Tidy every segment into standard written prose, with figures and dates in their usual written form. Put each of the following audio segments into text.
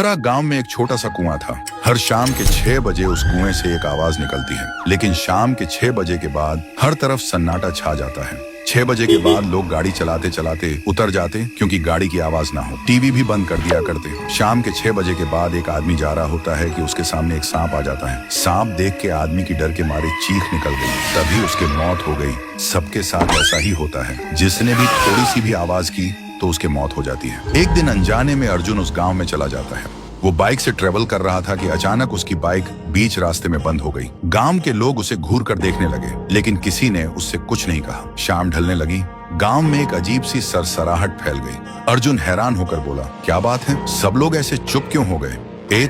बहरा गांव में एक छोटा सा कुआं था। हर शाम के 6 बजे उस कुएं से एक आवाज निकलती है, लेकिन शाम के 6 बजे के बाद हर तरफ सन्नाटा छा जाता है। 6 बजे के बाद लोग गाड़ी चलाते चलाते उतर जाते क्योंकि गाड़ी की आवाज ना हो। टीवी भी बंद कर दिया करते। शाम के 6 बजे के बाद एक आदमी जा रहा होता है कि उसके सामने एक सांप आ जाता है। सांप देख के आदमी की डर के मारे चीख निकल गई, तभी उसकी मौत हो गई। सबके साथ ऐसा ही होता है, जिसने भी थोड़ी सी भी आवाज की तो उसकी मौत हो जाती है। एक दिन अनजाने में अर्जुन उस गांव में चला जाता है। वो बाइक से ट्रेवल कर रहा था कि अचानक उसकी बाइक बीच रास्ते में बंद हो गई। गांव के लोग उसे घूर कर देखने लगे, लेकिन किसी ने उससे कुछ नहीं कहा। शाम ढलने लगी। गांव में एक अजीब सी सरसराहट फैल गई। अर्जुन हैरान होकर बोला, क्या बात है, सब लोग ऐसे चुप क्यों हो गए?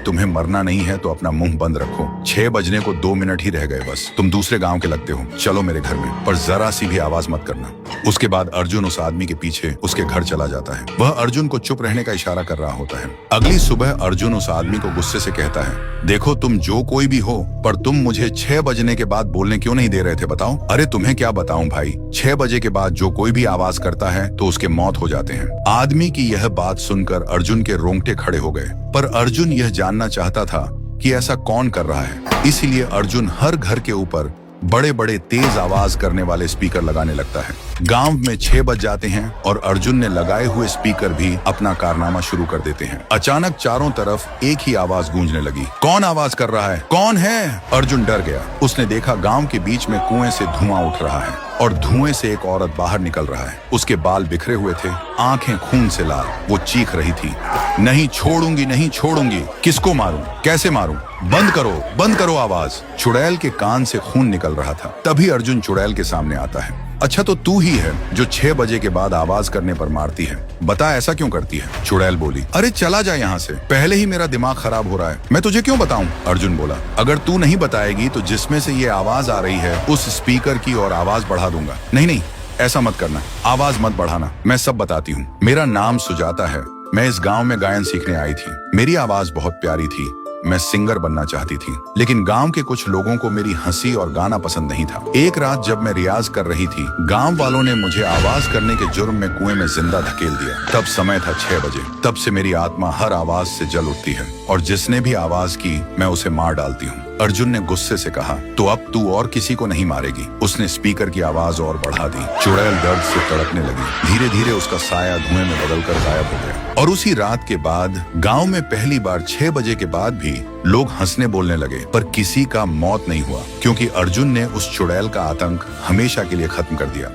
तुम्हें मरना नहीं है तो अपना मुंह बंद रखो। 6 बजने को 2 मिनट ही रह गए बस। तुम दूसरे गांव के लगते हो, चलो मेरे घर में, पर जरा सी भी आवाज मत करना। उसके बाद अर्जुन उस आदमी के पीछे उसके घर चला जाता है। वह अर्जुन को चुप रहने का इशारा कर रहा होता है। अगली सुबह अर्जुन उस आदमी को गुस्से से कहता है, देखो तुम जो कोई भी हो, पर तुम मुझे 6 बजने के बाद बोलने क्यों नहीं दे रहे थे बताओ? अरे तुम्हें क्या बताऊं भाई, 6 बजे के बाद जो कोई भी आवाज करता है तो उसके मौत हो जाते हैं। आदमी की यह बात सुनकर अर्जुन के रोंगटे खड़े हो गए, पर अर्जुन यह जानना चाहता था कि ऐसा कौन कर रहा है। इसलिए अर्जुन हर घर के ऊपर बड़े बड़े तेज आवाज करने वाले स्पीकर लगाने लगता है। गांव में 6 बज जाते हैं और अर्जुन ने लगाए हुए स्पीकर भी अपना कारनामा शुरू कर देते हैं। अचानक चारों तरफ एक ही आवाज गूंजने लगी, कौन आवाज कर रहा है, कौन है? अर्जुन डर गया। उसने देखा गांव के बीच में कुएं से धुआं उठ रहा है और धुएं से एक औरत बाहर निकल रहा है। उसके बाल बिखरे हुए थे, आंखें खून से लाल। वो चीख रही थी, नहीं छोड़ूंगी, नहीं छोड़ूंगी। किसको मारूं, कैसे मारूं? बंद करो आवाज। चुड़ैल के कान से खून निकल रहा था। तभी अर्जुन चुड़ैल के सामने आता है। अच्छा तो तू ही है जो 6 बजे के बाद आवाज करने पर मारती है, बता ऐसा क्यों करती है? चुड़ैल बोली, अरे चला जा यहाँ से, पहले ही मेरा दिमाग खराब हो रहा है, मैं तुझे क्यों बताऊं? अर्जुन बोला, अगर तू नहीं बताएगी तो जिसमें से ये आवाज आ रही है उस स्पीकर की और आवाज बढ़ा दूंगा। नहीं, ऐसा मत करना, आवाज मत बढ़ाना, मैं सब बताती हूँ। मेरा नाम सुजाता है, मैं इस गांव में गायन सीखने आई थी। मेरी आवाज बहुत प्यारी थी, मैं सिंगर बनना चाहती थी, लेकिन गांव के कुछ लोगों को मेरी हंसी और गाना पसंद नहीं था। एक रात जब मैं रियाज कर रही थी, गांव वालों ने मुझे आवाज करने के जुर्म में कुएं में जिंदा धकेल दिया। तब समय था 6 बजे। तब से मेरी आत्मा हर आवाज से जल उठती है और जिसने भी आवाज की मैं उसे मार डालती हूँ। अर्जुन ने गुस्से से कहा, तो अब तू और किसी को नहीं मारेगी? उसने स्पीकर की आवाज और बढ़ा दी। चुड़ैल दर्द से तड़पने लगी। धीरे धीरे उसका साया धुएं में बदलकर गायब हो गया। और उसी रात के बाद गांव में पहली बार 6 बजे के बाद भी लोग हंसने बोलने लगे, पर किसी का मौत नहीं हुआ, क्योंकि अर्जुन ने उस चुड़ैल का आतंक हमेशा के लिए खत्म कर दिया।